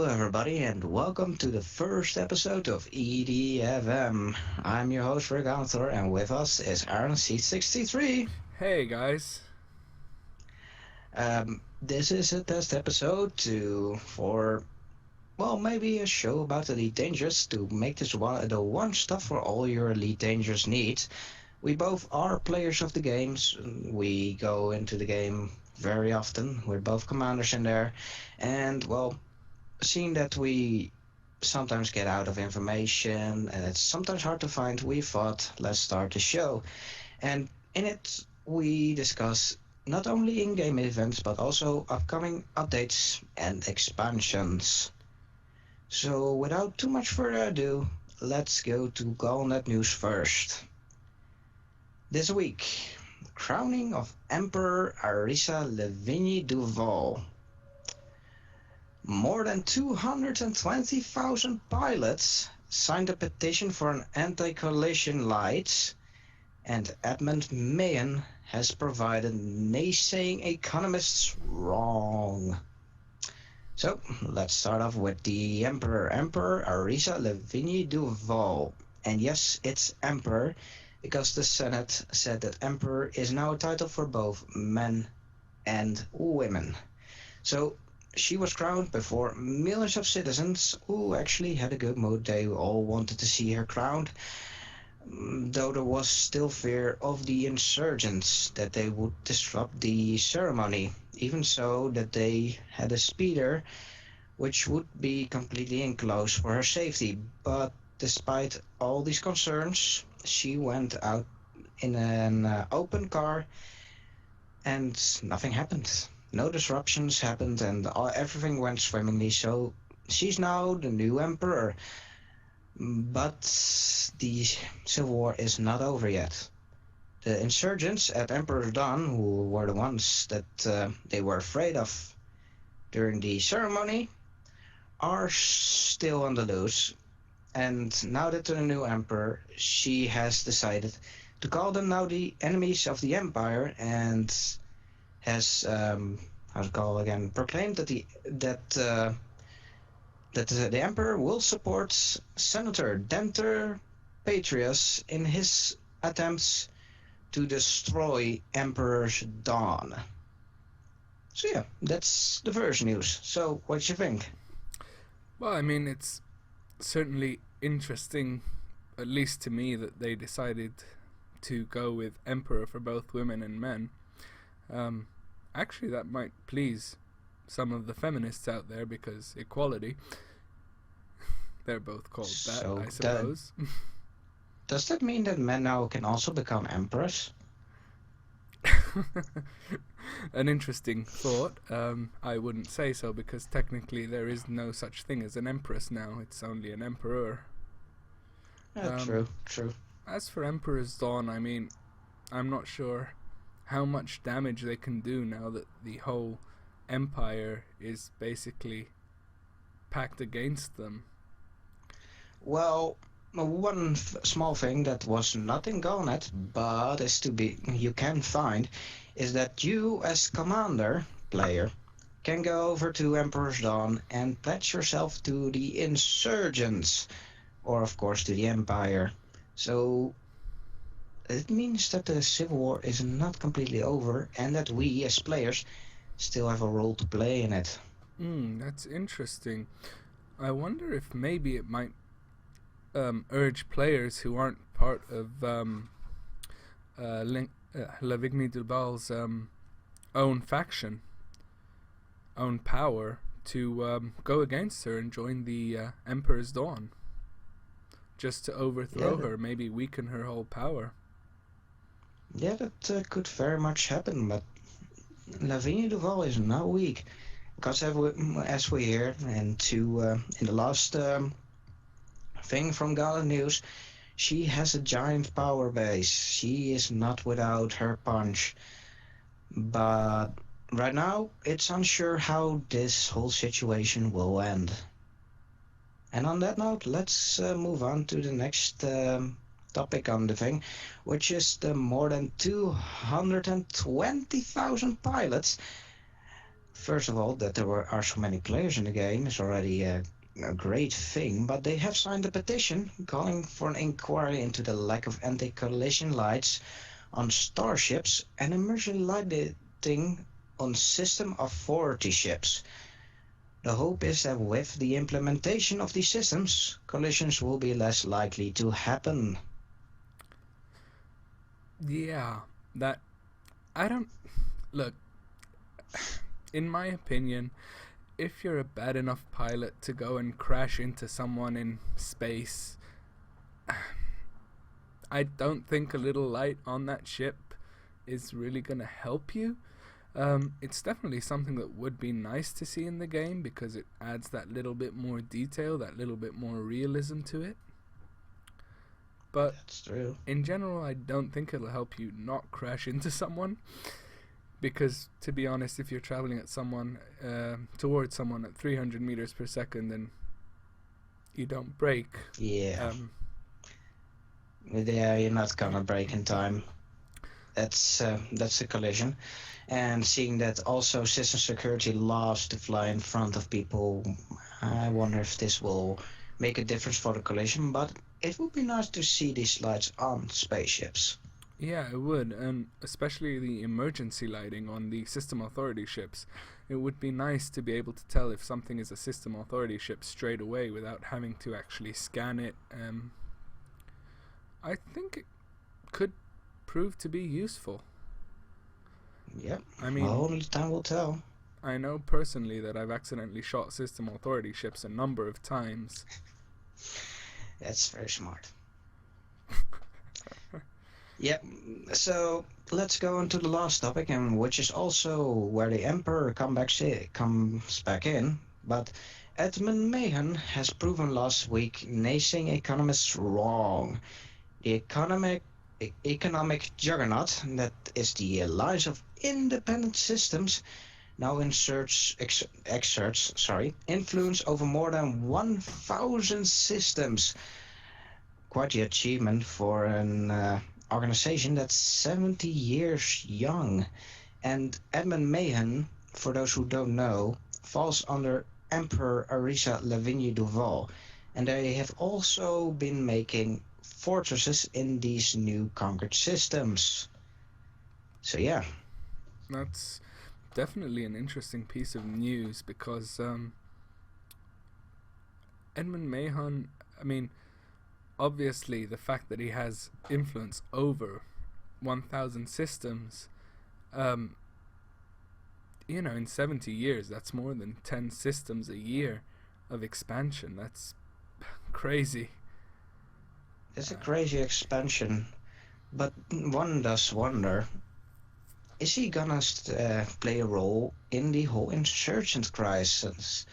everybody, and welcome to the first episode of EDFM. I'm your host, Riganthor, and with us is AaronC63. Hey guys. This is a test episode maybe a show about Elite Dangerous to make this the one stuff for all your Elite Dangerous needs. We both are players of the games. We go into the game very often. We're both commanders in there, and seeing that we sometimes get out of information and it's sometimes hard to find, we thought let's start the show. And in it, we discuss not only in-game events but also upcoming updates and expansions. So without too much further ado, let's go to Galnet news first. This week, crowning of Emperor Arisa Lavigne Duval. More than 220,000 pilots signed a petition for an anti-collision lights, and Edmund Mayen has provided naysaying economists wrong. So, let's start off with the Emperor Arisa Lavigne Duval. And yes, it's Emperor, because the Senate said that Emperor is now a title for both men and women. So, she was crowned before millions of citizens who actually had a good mood. They all wanted to see her crowned, though there was still fear of the insurgents that they would disrupt the ceremony. Even so, that they had a speeder which would be completely enclosed for her safety. But despite all these concerns, she went out in an open car and nothing happened. No disruptions happened and everything went swimmingly, so she's now the new emperor. But the civil war is not over yet. The insurgents at Emperor's Dawn, who were the ones that they were afraid of during the ceremony, are still on the loose. And now that the new emperor, she has decided to call them now the enemies of the empire, and has proclaimed that the emperor will support Senator Denter Patrius in his attempts to destroy Emperor's Dawn. So yeah, that's the first news. So what you think? Well, I mean, it's certainly interesting, at least to me, that they decided to go with Emperor for both women and men. Actually, that might please some of the feminists out there, because equality. They're both called that, So I suppose. does that mean that men now can also become emperors? An interesting thought. I wouldn't say so, because technically there is no such thing as an empress now. It's only an emperor. True. As for Emperor's Dawn, I mean, I'm not sure how much damage they can do now that the whole empire is basically packed against them. Well, one small thing that was not in Galnet, but you can find, is that you as commander player can go over to Emperor's Dawn and pledge yourself to the insurgents, or of course to the empire. So it means that the civil war is not completely over, and that we as players still have a role to play in it. That's interesting. I wonder if maybe it might urge players who aren't part of Lavigne Duval's own faction, own power, to go against her and join the Emperor's Dawn, just to overthrow her, maybe weaken her whole power. Yeah, that could very much happen, but Lavigne Duval is not weak, because as we hear in the last thing from Gala News, she has a giant power base. She is not without her punch, but right now it's unsure how this whole situation will end. And on that note, let's move on to the next topic on the thing, which is the more than 220,000 pilots First of all, that are so many players in the game is already a great thing, but they have signed a petition calling for an inquiry into the lack of anti-collision lights on starships and emergency lighting on system authority ships. The hope is that with the implementation of these systems, collisions will be less likely to happen. Yeah, that I don't look. In my opinion, if you're a bad enough pilot to go and crash into someone in space, I don't think a little light on that ship is really going to help you. It's definitely something that would be nice to see in the game because it adds that little bit more detail, that little bit more realism to it. But That's true. in general, I don't think it'll help you not crash into someone. Because, to be honest, if you're traveling at someone, towards someone at 300 meters per second and you don't brake... Yeah. Yeah, you're not gonna brake in time. That's a collision. And seeing that also system security loves to fly in front of people, I wonder if this will make a difference for the collision, but it would be nice to see these lights on spaceships. Yeah, it would, and especially the emergency lighting on the system authority ships. It would be nice to be able to tell if something is a system authority ship straight away without having to actually scan it. I think it could prove to be useful. Yep. I mean, well, only time will tell. I know personally that I've accidentally shot system authority ships a number of times. That's very smart. Yep, so let's go into the last topic, and which is also where the Emperor comes back in. But Edmund Mahon has proven last week naysaying economists wrong. The economic juggernaut that is the alliance of independent systems now exerts influence over more than 1,000 systems. Quite the achievement for an organization that's 70 years young. And Edmund Mahon, for those who don't know, falls under Emperor Arisa Lavigne Duval, and they have also been making fortresses in these new conquered systems. So yeah. That's definitely an interesting piece of news because Edmund Mahon, I mean, obviously the fact that he has influence over 1,000 systems, in 70 years, that's more than 10 systems a year of expansion. That's crazy. It's a crazy expansion, but one does wonder, is he gonna play a role in the whole insurgent crisis?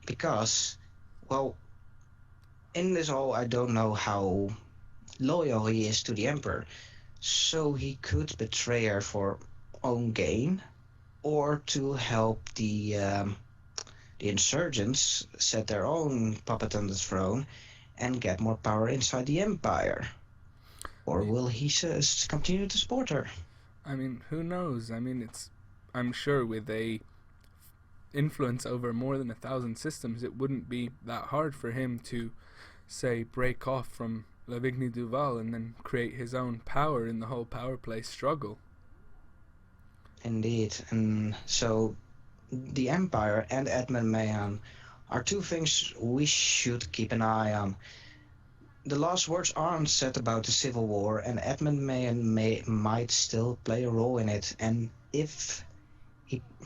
Because, well, in this all, I don't know how loyal he is to the Emperor, so he could betray her for own gain, or to help the insurgents set their own puppet on the throne and get more power inside the Empire. Or will he continue to support her? I mean, who knows? I mean, I'm sure with a influence over more than 1,000 systems, it wouldn't be that hard for him to, say, break off from Lavigne Duval and then create his own power in the whole power play struggle. Indeed, and so the Empire and Edmund Mahon are two things we should keep an eye on. The last words aren't said about the Civil War, and Edmund Mahon might still play a role in it, and if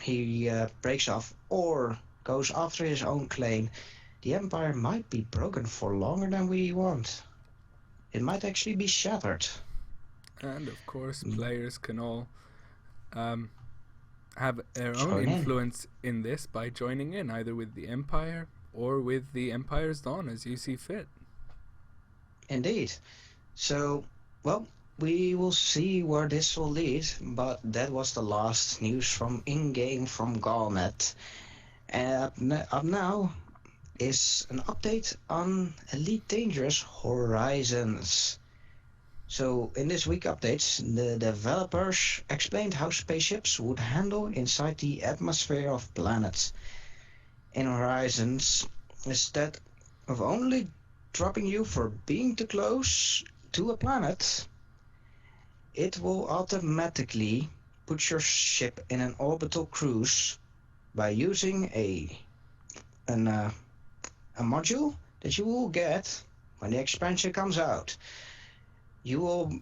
he breaks off or goes after his own claim, the Empire might be broken for longer than we want. It might actually be shattered. And of course, players can all have their own influence in this by joining in, either with the Empire or with the Empire's Dawn, as you see fit. Indeed. So, well, we will see where this will lead, but that was the last news from in-game from Galnet. And up now is an update on Elite Dangerous Horizons. So in this week updates, the developers explained how spaceships would handle inside the atmosphere of planets. In Horizons, instead of only dropping you for being too close to a planet, it will automatically put your ship in an orbital cruise by using an, uh, a module that you will get when the expansion comes out. You will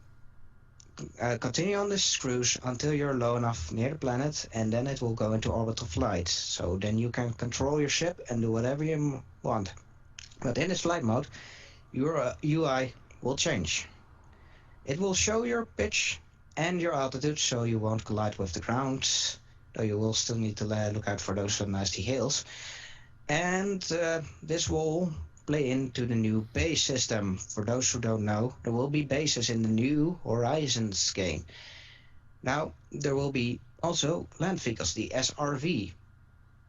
continue on this cruise until you're low enough near the planet, and then it will go into orbital flight. So then you can control your ship and do whatever you want. But in this flight mode, your UI will change. It will show your pitch and your altitude, so you won't collide with the ground, though you will still need to look out for those nasty hills. And this will play into the new base system. For those who don't know, there will be bases in the new Horizons game. Now, there will be also land vehicles, the SRV,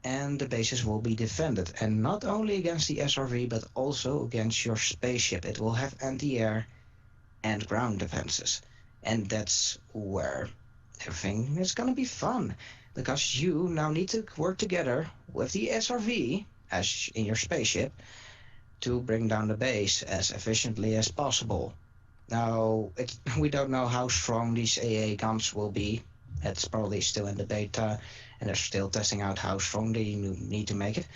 and the bases will be defended. And not only against the SRV, but also against your spaceship. It will have anti-air and ground defenses. And that's where everything is gonna be fun, because you now need to work together with the SRV, as in your spaceship, to bring down the base as efficiently as possible. Now, we don't know how strong these AA guns will be. It's probably still in the beta, and they're still testing out how strong they need to make it.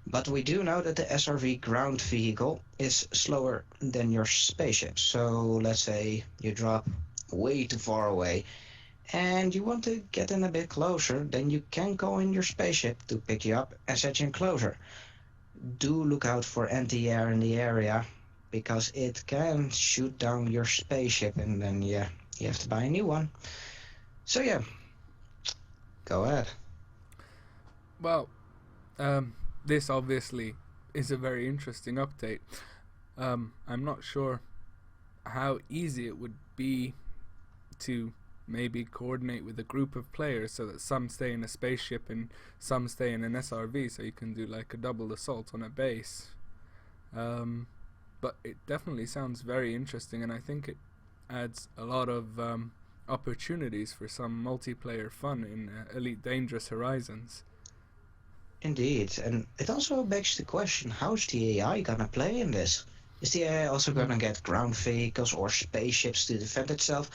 But we do know that the SRV ground vehicle is slower than your spaceship. So let's say you drop way too far away and you want to get in a bit closer, then you can call in your spaceship to pick you up and set you in closer. Do look out for anti-air in the area, because it can shoot down your spaceship, and then you have to buy a new one. So yeah, go ahead. Well, this obviously is a very interesting update. I'm not sure how easy it would be to maybe coordinate with a group of players so that some stay in a spaceship and some stay in an SRV, so you can do like a double assault on a base. But it definitely sounds very interesting, and I think it adds a lot of opportunities for some multiplayer fun in Elite Dangerous Horizons. Indeed, and it also begs the question, how's the AI gonna play in this? Is the AI also gonna get ground vehicles or spaceships to defend itself?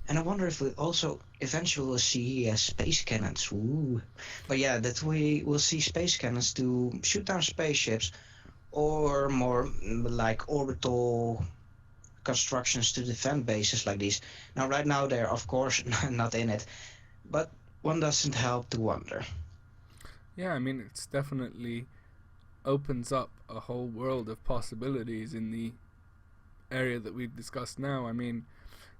And I wonder if we also eventually will see space cannons. Ooh. But yeah, that we will see space cannons to shoot down spaceships, or more like orbital constructions to defend bases like these. Now, right now, they're of course not in it, but one doesn't help to wonder. Yeah, I mean, it's definitely opens up a whole world of possibilities in the area that we've discussed now. I mean,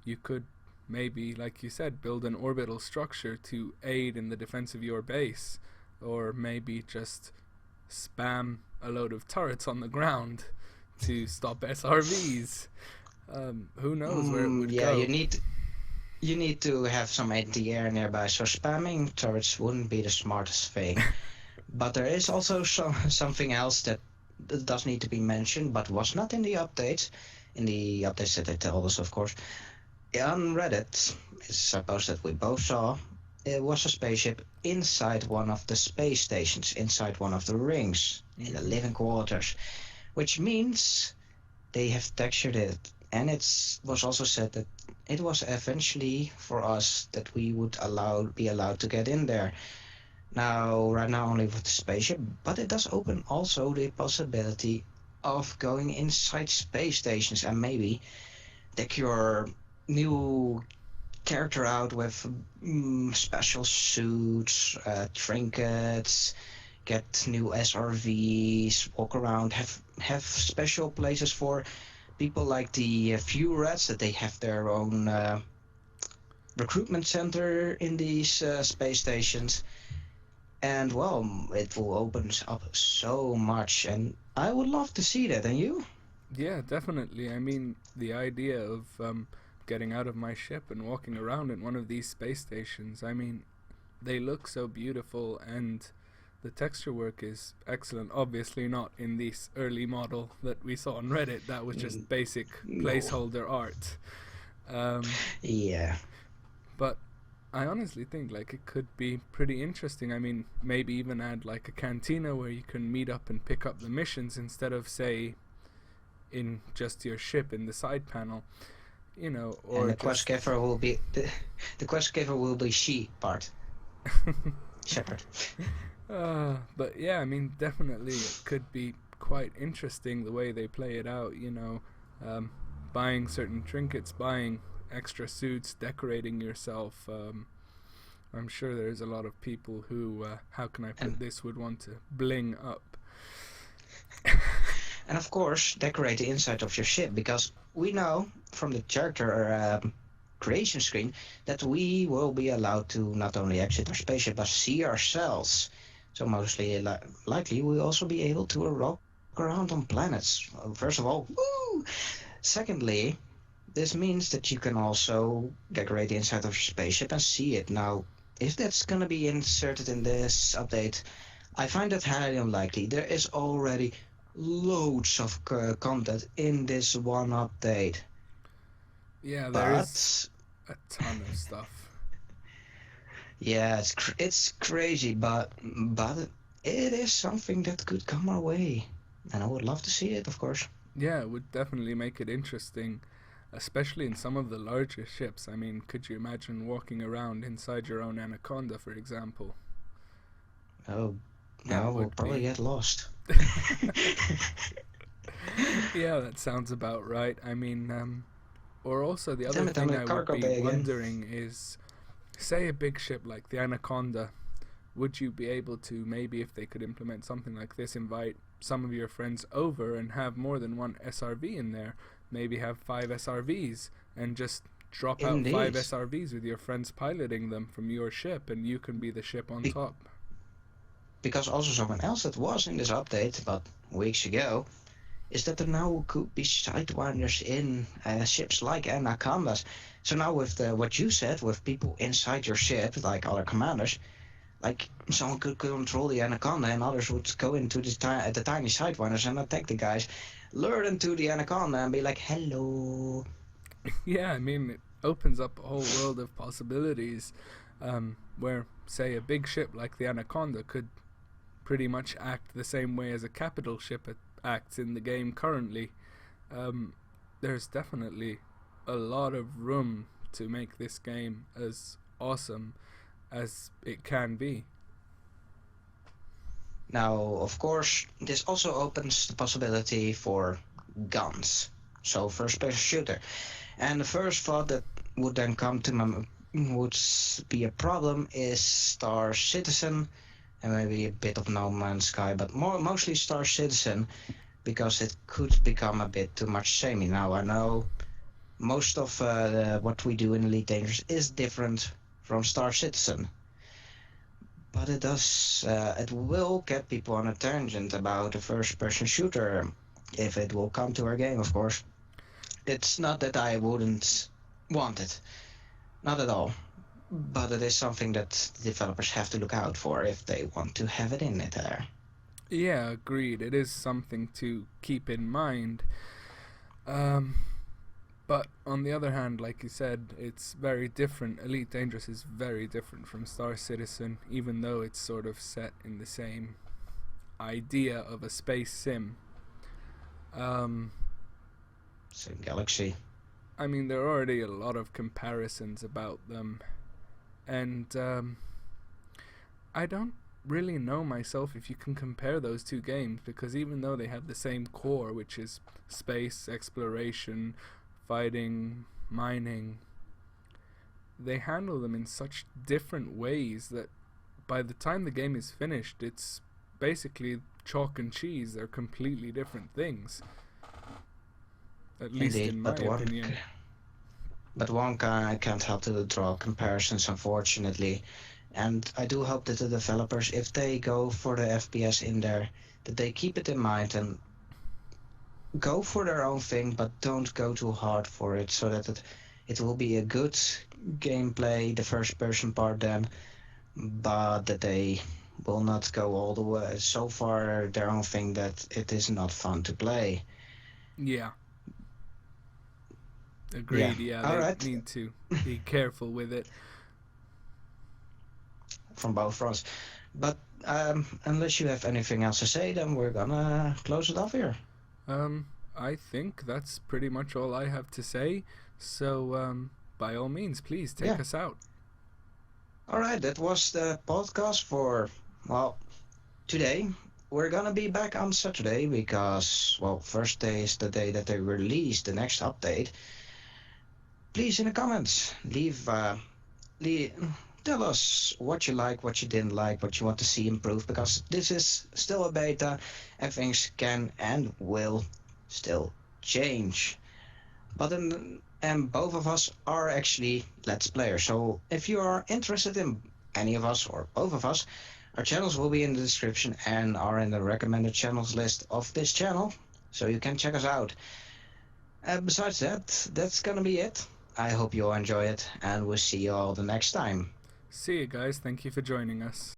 you could maybe, like you said, build an orbital structure to aid in the defense of your base, or maybe just spam a load of turrets on the ground to stop SRVs. Who knows where it would yeah, go? you need to have some anti-air nearby, so spamming turrets wouldn't be the smartest thing. But there is also something else that does need to be mentioned, but was not in the updates that they told us, of course. On Reddit, it's supposed that we both saw, it was a spaceship inside one of the space stations, inside one of the rings, in the living quarters, which means they have textured it. And it was also said that it was eventually for us that we would be allowed to get in there. Now, right now only with the spaceship, but it does open also the possibility of going inside space stations and maybe deck your new character out with special suits, trinkets, get new SRVs, walk around, have special places for people like the few rats, that they have their own recruitment center in these space stations. And well, it will open up so much, and I would love to see that. And you? Yeah, definitely. I mean, the idea of getting out of my ship and walking around in one of these space stations, I mean, they look so beautiful, and the texture work is excellent. Obviously not in this early model that we saw on Reddit. That was just basic No. placeholder art. Um, Yeah. but I honestly think like it could be pretty interesting. I mean, maybe even add like a cantina where you can meet up and pick up the missions instead of say in just your ship in the side panel, And or just the quest giver will be she part shepherd. but yeah, I mean, definitely it could be quite interesting the way they play it out. Um, buying certain trinkets, buying extra suits, decorating yourself. I'm sure there's a lot of people who, how can I put and this, would want to bling up. and of course decorate the inside of your ship, because we know from the character creation screen that we will be allowed to not only exit our spaceship but see ourselves. So mostly likely we'll also be able to rock around on planets. First of all, woo! Secondly, this means that you can also decorate the inside of your spaceship and see it. Now, if that's gonna be inserted in this update, I find that highly unlikely. There is already loads of content in this one update. Yeah, there is But a ton of stuff. yeah, it's crazy, but it is something that could come our way, and I would love to see it, of course. Yeah, it would definitely make it interesting, especially in some of the larger ships. I mean, could you imagine walking around inside your own Anaconda, for example? Oh, That no, we'll would probably be. get lost. Yeah, that sounds about right. I mean, or also the other Damn it, I'm thing in I would cargo be bay again. wondering is, say, a big ship like the Anaconda, would you be able to, maybe if they could implement something like this, invite some of your friends over and have more than one SRV in there? Maybe have 5 SRVs and just drop out five Indeed. SRVs with your friends piloting them from your ship, and you can be the ship on Be- top. because also someone else that was in this update about weeks ago is that there now could be sidewinders in ships like Anacondas. So now with what you said, with people inside your ship, like other commanders, like someone could control the Anaconda and others would go into the tiny sidewinders and attack the guys, lure them to the Anaconda and be like, hello. Yeah, I mean, it opens up a whole world of possibilities where, say, a big ship like the Anaconda could pretty much act the same way as a capital ship acts in the game currently. Um, there's definitely a lot of room to make this game as awesome as it can be. Now, of course, this also opens the possibility for guns. So first-person shooter. And the first thought that would then come to my would be a problem is Star Citizen and maybe a bit of No Man's Sky, but mostly Star Citizen, because it could become a bit too much samey. Now I know most of what we do in Elite Dangerous is different from Star Citizen, but it will get people on a tangent about a first-person shooter if it will come to our game, of course. It's not that I wouldn't want it, not at all. But it is something that developers have to look out for if they want to have it in it there. Yeah, agreed. It is something to keep in mind. Um, but on the other hand, like you said, it's very different. Elite Dangerous is very different from Star Citizen, even though it's sort of set in the same idea of a space sim. Um, Same galaxy. I mean, there are already a lot of comparisons about them, and I don't really know myself if you can compare those two games, because even though they have the same core, which is space exploration, fighting, mining, they handle them in such different ways that by the time the game is finished, it's basically chalk and cheese. They're completely different things, at least Indeed, in my opinion. but one can't help to draw comparisons, unfortunately. And I do hope that the developers, if they go for the FPS in there, that they keep it in mind and go for their own thing, but don't go too hard for it, so that it will be a good gameplay, the first person part then, but that they will not go all the way so far their own thing that it is not fun to play. Yeah, Agreed. Yeah, All they right. need to be careful with it. From both fronts. But unless you have anything else to say, then we're gonna close it off here. I think that's pretty much all I have to say. So, by all means, please take us out. All right, that was the podcast for, well, today. We're gonna be back on Saturday because, well, first day is the day that they release the next update. Please, in the comments, tell us what you like, what you didn't like, what you want to see improved, because this is still a beta and things can and will still change. But and both of us are actually Let's Players, so if you are interested in any of us or both of us, our channels will be in the description and are in the recommended channels list of this channel, so you can check us out. Besides that, that's gonna be it. I hope you all enjoy it, and we'll see you all the next time. See you guys. Thank you for joining us.